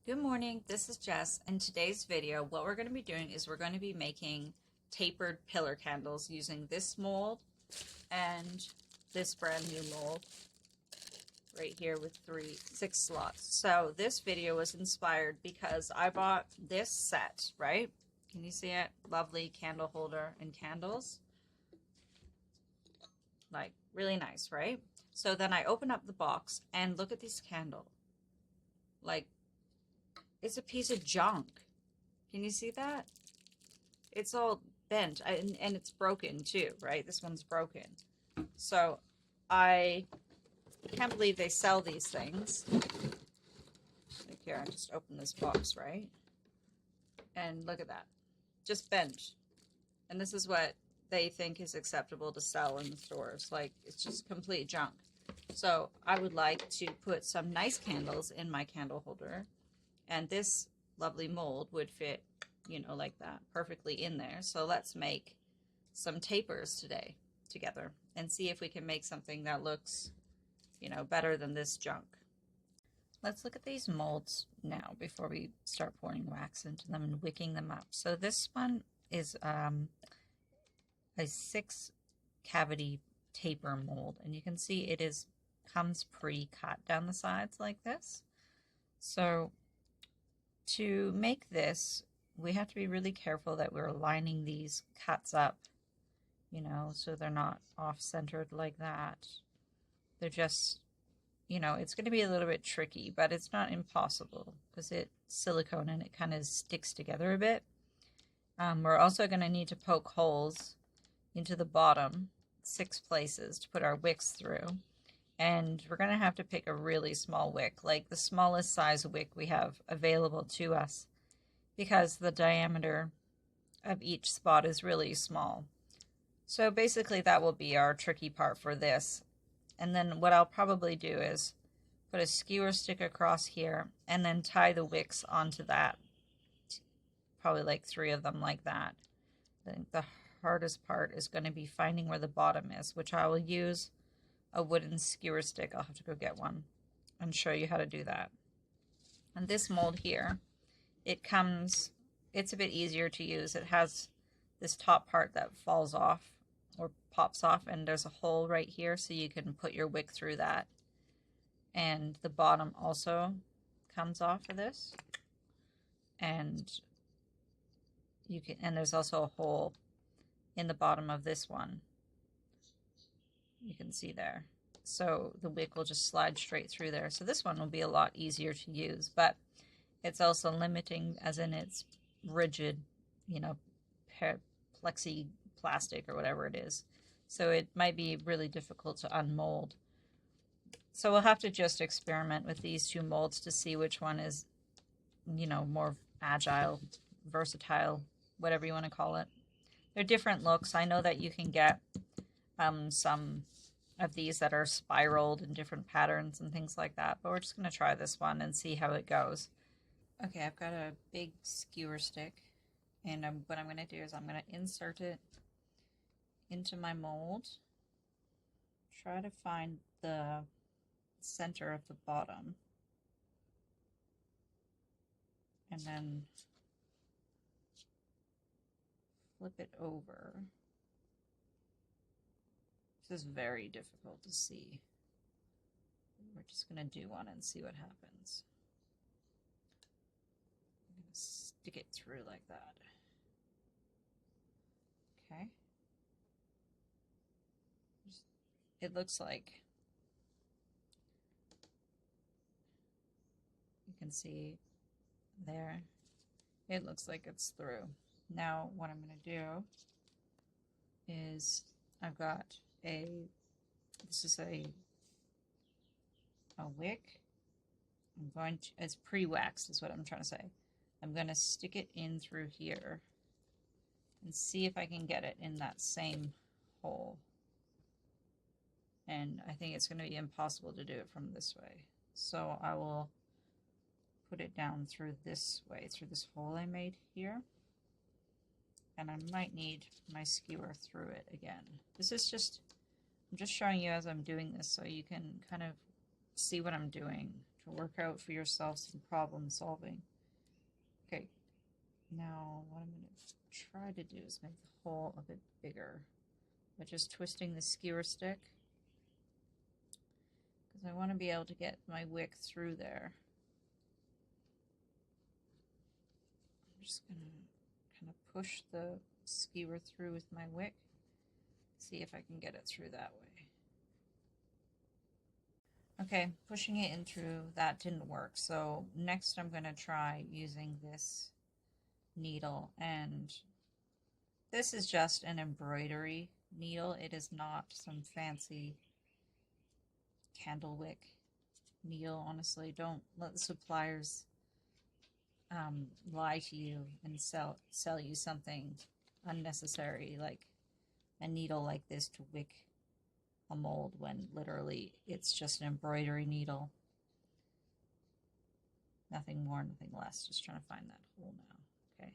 Good morning, this is Jess. In today's video, what we're going to be doing is we're going to be making tapered pillar candles using this mold and this brand new mold right here with 6 slots. So this video was inspired because I bought this set, right? Can you see it? Lovely candle holder and candles. Like really nice, right? So then I open up the box and look at this candle. Like, it's a piece of junk. Can you see that? It's all bent and it's broken too, right? This one's broken. So I can't believe they sell these things. Like here, I just opened this box, right? And look at that. Just bent. And this is what they think is acceptable to sell in the stores. Like, it's just complete junk. So I would like to put some nice candles in my candle holder. And this lovely mold would fit, you know, like that, perfectly in there. So let's make some tapers today together and see if we can make something that looks, you know, better than this junk. Let's look at these molds now before we start pouring wax into them and wicking them up. So this one is a 6 cavity taper mold, and you can see comes pre-cut down the sides like this. So to make this, we have to be really careful that we're lining these cuts up, you know, so they're not off-centered like that. They're just, you know, it's going to be a little bit tricky, but it's not impossible because it's silicone and it kind of sticks together a bit. We're also going to need to poke holes into the bottom 6 places to put our wicks through. And we're going to have to pick a really small wick, like the smallest size wick we have available to us, because the diameter of each spot is really small. So basically that will be our tricky part for this. And then what I'll probably do is put a skewer stick across here and then tie the wicks onto that. Probably like 3 of them like that. I think the hardest part is going to be finding where the bottom is, which I will use a wooden skewer stick. I'll have to go get one and show you how to do that. And this mold here, it's a bit easier to use. It has this top part that falls off or pops off, and there's a hole right here so you can put your wick through that. And the bottom also comes off of this, and there's also a hole in the bottom of this one. You can see there. So the wick will just slide straight through there. So this one will be a lot easier to use, but it's also limiting, as in it's rigid, you know, plexi plastic or whatever it is. So it might be really difficult to unmold. So we'll have to just experiment with these 2 molds to see which one is, you know, more agile, versatile, whatever you want to call it. They're different looks. I know that you can get some of these that are spiraled in different patterns and things like that, but we're just going to try this one and see how it goes. Okay, I've got a big skewer stick, and what I'm going to do is I'm going to insert it into my mold, try to find the center of the bottom, and then flip it over. This is very difficult to see. We're just going to do one and see what happens. I'm going to stick it through like that. Okay. It looks like, you can see there, it looks like it's through. Now what I'm going to do is I've got this is a wick. It's pre-waxed is what I'm trying to say. I'm going to stick it in through here and see if I can get it in that same hole. And I think it's going to be impossible to do it from this way. So I will put it down through this way, through this hole I made here. And I might need my skewer through it again. I'm just showing you as I'm doing this so you can kind of see what I'm doing. I'm to work out for yourself some problem solving. Okay, now what I'm going to try to do is make the hole a bit bigger by just twisting the skewer stick, because I want to be able to get my wick through there. I'm just going to kind of push the skewer through with my wick, see if I can get it through that way. Okay, pushing it in through, that didn't work. So next I'm going to try using this needle, and this is just an embroidery needle. It is not some fancy candle wick needle. Honestly, don't let the suppliers lie to you and sell you something unnecessary, like a needle like this to wick a mold, when literally it's just an embroidery needle. Nothing more, nothing less. Just trying to find that hole now. Okay,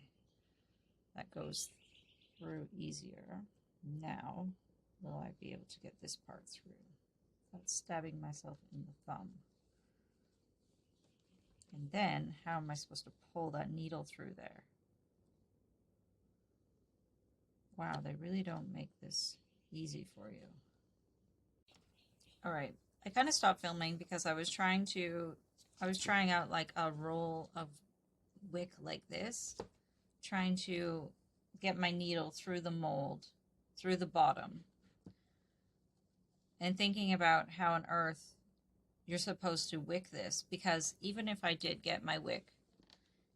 that goes through easier. Now, will I be able to get this part through without stabbing myself in the thumb? And then, how am I supposed to pull that needle through there? Wow, they really don't make this easy for you. All right, I kind of stopped filming because I was trying out like a roll of wick like this, trying to get my needle through the mold, through the bottom, and thinking about how on earth you're supposed to wick this, because even if I did get my wick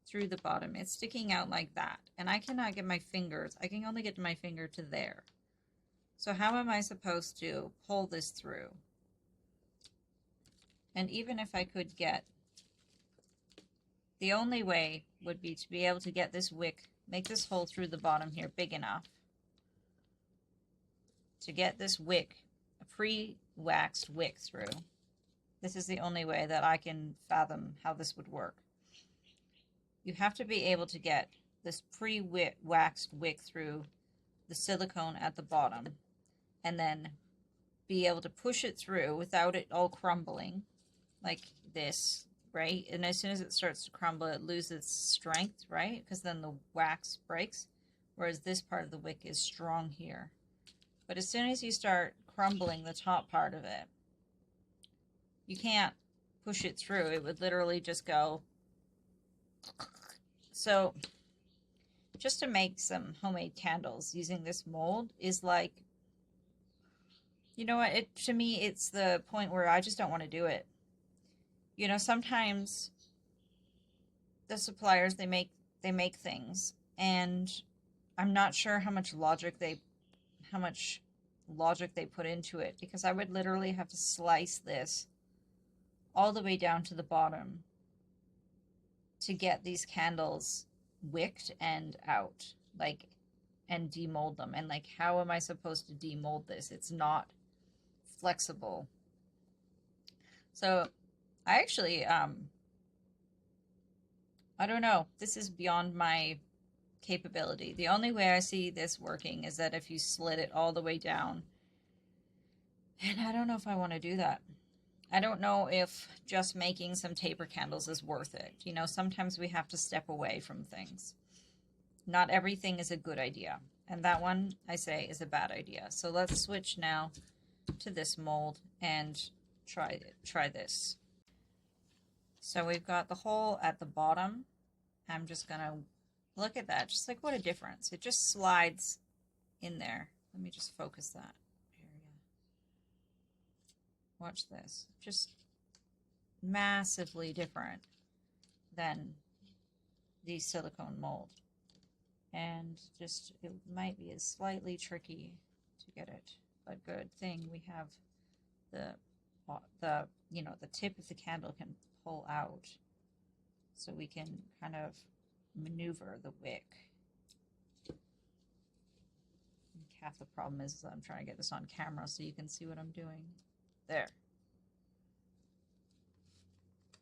through the bottom, it's sticking out like that, and I cannot get my fingers, I can only get my finger to there. So how am I supposed to pull this through? And even if I could get, the only way would be to be able to get this wick, make this hole through the bottom here big enough to get this wick, a pre-waxed wick through. This is the only way that I can fathom how this would work. You have to be able to get this pre-waxed wick through the silicone at the bottom, and then be able to push it through without it all crumbling like this, right? And as soon as it starts to crumble, it loses its strength, right? Because then the wax breaks, whereas this part of the wick is strong here. But as soon as you start crumbling the top part of it, you can't push it through. It would literally just go. So just to make some homemade candles using this mold is like, you know what, to me it's the point where I just don't want to do it. You know, sometimes the suppliers, they make things, and I'm not sure how much logic they put into it, because I would literally have to slice this all the way down to the bottom to get these candles wicked and out, like, and demold them. And like, how am I supposed to demold this? It's not flexible. So I actually, I don't know. This is beyond my capability. The only way I see this working is that if you slit it all the way down. And I don't know if I want to do that. I don't know if just making some taper candles is worth it. You know, sometimes we have to step away from things. Not everything is a good idea. And that one, I say, is a bad idea. So let's switch now to this mold and try this. So we've got the hole at the bottom. I'm just going to look at that. Just like, what a difference. It just slides in there. Let me just focus that area. Watch this. Just massively different than the silicone mold. And just, it might be slightly tricky to get it. But good thing we have the you know, the tip of the candle can pull out, so we can kind of maneuver the wick. Half the problem is I'm trying to get this on camera so you can see what I'm doing. There.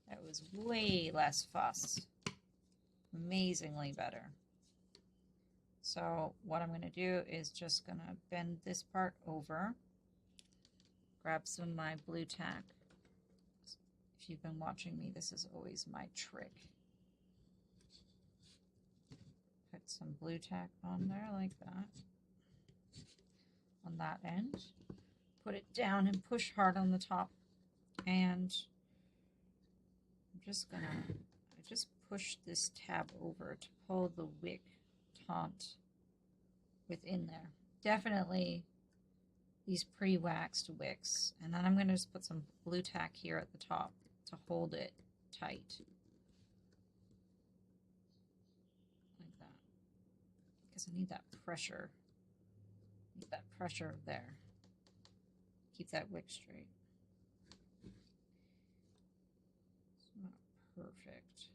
That was way less fuss. Amazingly better. So what I'm going to do is just going to bend this part over, grab some of my blue tack, If you've been watching me, this is always my trick. Put some blue tack on there like that. On that end. Put it down and push hard on the top. And I'm just gonna, I just push this tab over to pull the wick taunt within there. Definitely these pre-waxed wicks. And then I'm gonna just put some blue tack here at the top to hold it tight. Like that. Because I need that pressure. Need that pressure there. Keep that wick straight. It's not perfect.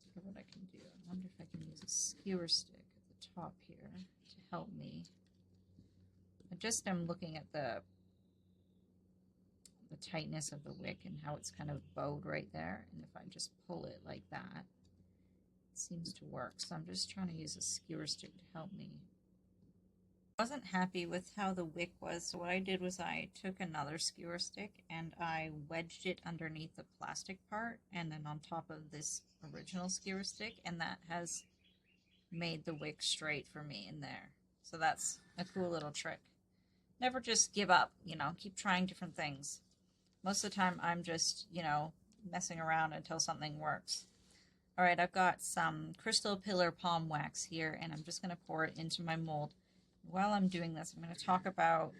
Let's look at what I can do. I wonder if I can use a skewer stick at the top here to help me. I just am looking at the tightness of the wick and how it's kind of bowed right there. And if I just pull it like that, it seems to work. So I'm just trying to use a skewer stick to help me. I wasn't happy with how the wick was, so what I did was I took another skewer stick and I wedged it underneath the plastic part and then on top of this original skewer stick, and that has made the wick straight for me in there. So that's a cool little trick. Never just give up, you know, keep trying different things. Most of the time I'm just, you know, messing around until something works. All right, I've got some crystal pillar palm wax here, and I'm just going to pour it into my mold. While I'm doing this, I'm going to talk about,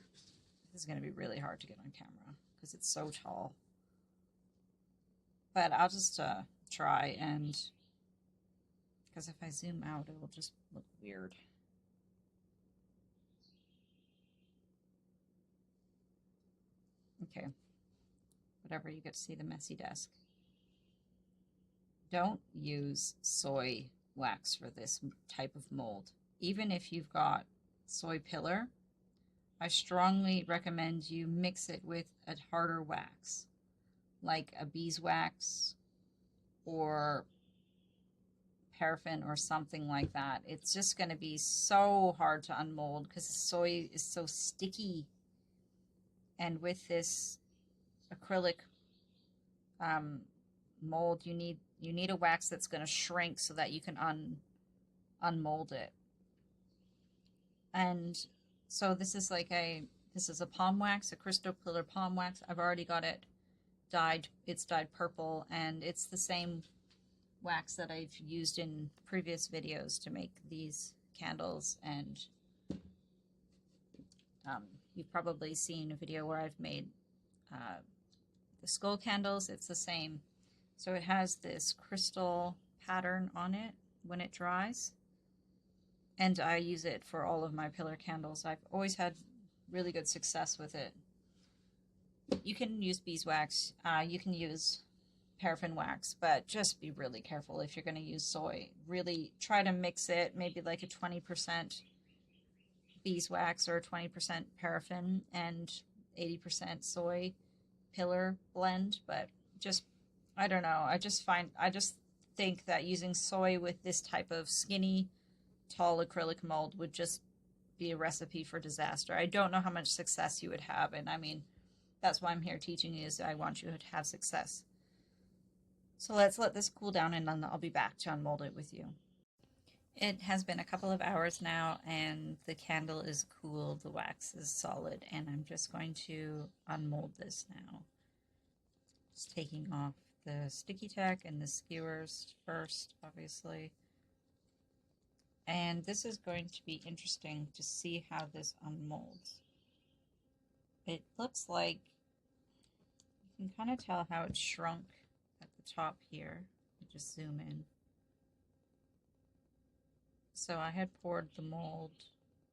this is going to be really hard to get on camera because it's so tall. But I'll just try, and because if I zoom out, it will just look weird. Okay, whatever, you get to see the messy desk. Don't use soy wax for this type of mold. Even if you've got soy pillar, I strongly recommend you mix it with a harder wax, like a beeswax or paraffin or something like that. It's just going to be so hard to unmold because soy is so sticky. And with this acrylic mold, you need a wax that's going to shrink so that you can unmold it. And so this is like this is a palm wax, a crystal pillar palm wax. I've already got it dyed. It's dyed purple, and it's the same wax that I've used in previous videos to make these candles. And you've probably seen a video where I've made the skull candles. It's the same. So it has this crystal pattern on it when it dries. And I use it for all of my pillar candles. I've always had really good success with it. You can use beeswax, you can use paraffin wax, but just be really careful if you're going to use soy. Really try to mix it, maybe like a 20% beeswax or 20% paraffin and 80% soy pillar blend. But just, I don't know, I just think that using soy with this type of skinny, tall acrylic mold would just be a recipe for disaster. I don't know how much success you would have, and I mean, that's why I'm here teaching you, is I want you to have success. So let's let this cool down, and then I'll be back to unmold it with you. It has been a couple of hours now, and the candle is cool, the wax is solid, and I'm just going to unmold this now. Just taking off the sticky tack and the skewers first, obviously. And this is going to be interesting to see how this unmolds. It looks like you can kind of tell how it's shrunk at the top here. Just zoom in. So I had poured the mold.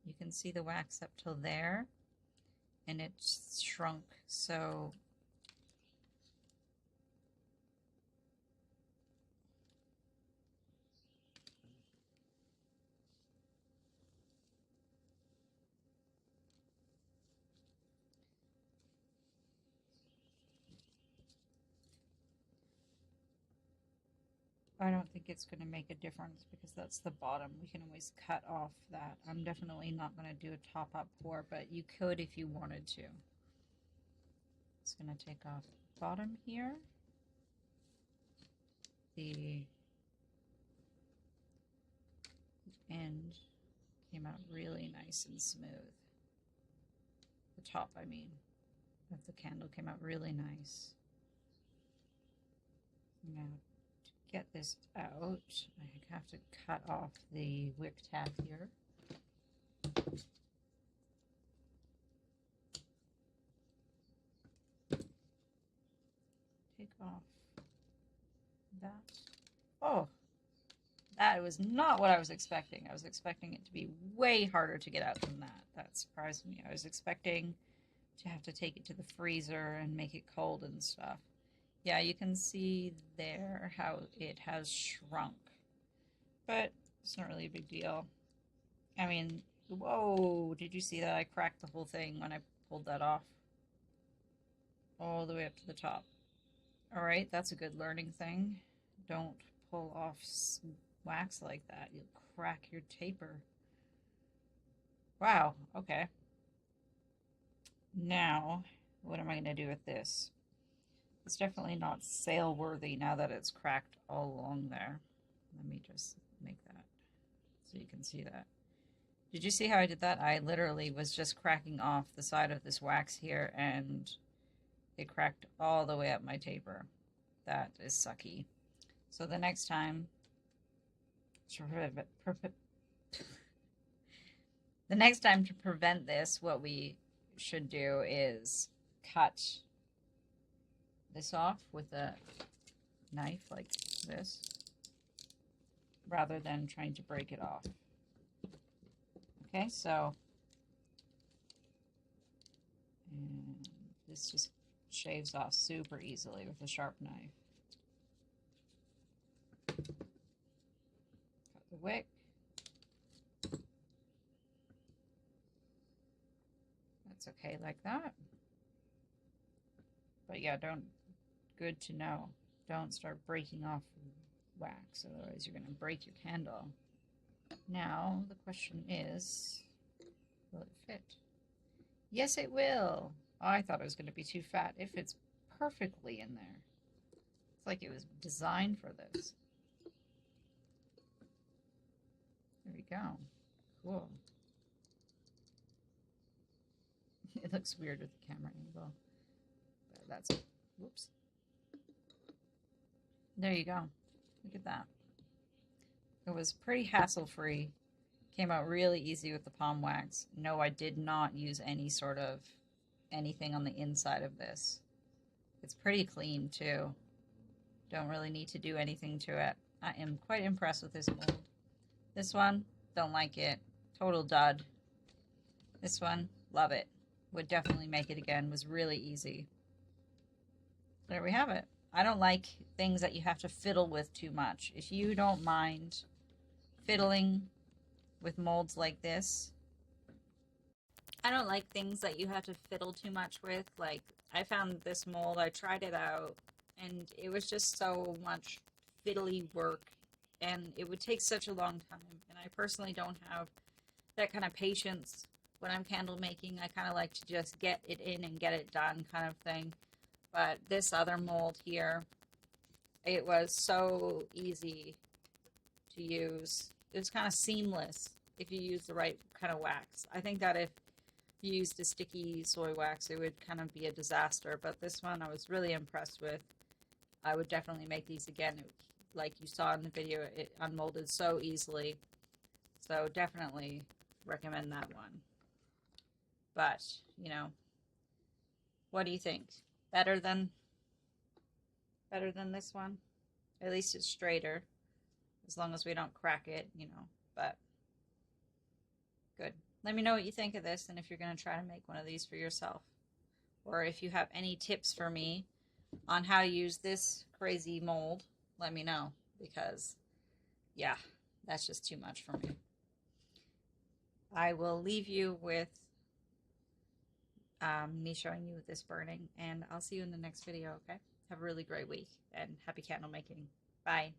You can see the wax up till there, and it's shrunk. So I don't think it's going to make a difference because that's the bottom. We can always cut off that. I'm definitely not going to do a top-up pour, but you could if you wanted to. It's going to take off bottom here, the end came out really nice and smooth. The top, I mean, of the candle came out really nice. Now, to get this out, I have to cut off the wick tab here. Take off that. Oh, that was not what I was expecting. I was expecting it to be way harder to get out than that. That surprised me. I was expecting to have to take it to the freezer and make it cold and stuff. Yeah, you can see there how it has shrunk. But it's not really a big deal. I mean, whoa, did you see that? I cracked the whole thing when I pulled that off. All the way up to the top. Alright, that's a good learning thing. Don't pull off wax like that. You'll crack your taper. Wow, okay. Now, what am I going to do with this? It's definitely not sale worthy now that it's cracked all along there. Let me just make that so you can see that. Did you see how I did that? I literally was just cracking off the side of this wax here and it cracked all the way up my taper. That is sucky. So the next time, to prevent this, what we should do is cut this off with a knife like this, rather than trying to break it off. Okay, so and this just shaves off super easily with a sharp knife. Cut the wick. That's okay like that. But yeah, good to know. Don't start breaking off wax, otherwise you're going to break your candle. Now, the question is, will it fit? Yes, it will. Oh, I thought it was going to be too fat. It fits perfectly in there. It's like it was designed for this. There we go. Cool. It looks weird with the camera angle. But that's it. Whoops. There you go. Look at that. It was pretty hassle-free. Came out really easy with the palm wax. No, I did not use any sort of anything on the inside of this. It's pretty clean too. Don't really need to do anything to it. I am quite impressed with this mold. This one, don't like it. Total dud. This one, love it. Would definitely make it again. Was really easy. There we have it. I don't like things that you have to fiddle with too much. If you don't mind fiddling with molds like this, I don't like things that you have to fiddle too much with. Like, I found this mold, I tried it out, and it was just so much fiddly work, and it would take such a long time, and I personally don't have that kind of patience when I'm candle making. I kind of like to just get it in and get it done kind of thing. But this other mold here, it was so easy to use. It was kind of seamless if you use the right kind of wax. I think that if you used a sticky soy wax, it would kind of be a disaster. But this one I was really impressed with. I would definitely make these again. Like you saw in the video, it unmolded so easily. So definitely recommend that one. But, you know, what do you think? Better than this one? At least it's straighter. As long as we don't crack it, you know. But good. Let me know what you think of this and if you're going to try to make one of these for yourself. Or if you have any tips for me on how to use this crazy mold, let me know. Because, yeah, that's just too much for me. I will leave you with me showing you this burning, and I'll see you in the next video, okay? Have a really great week, and happy candle making. Bye.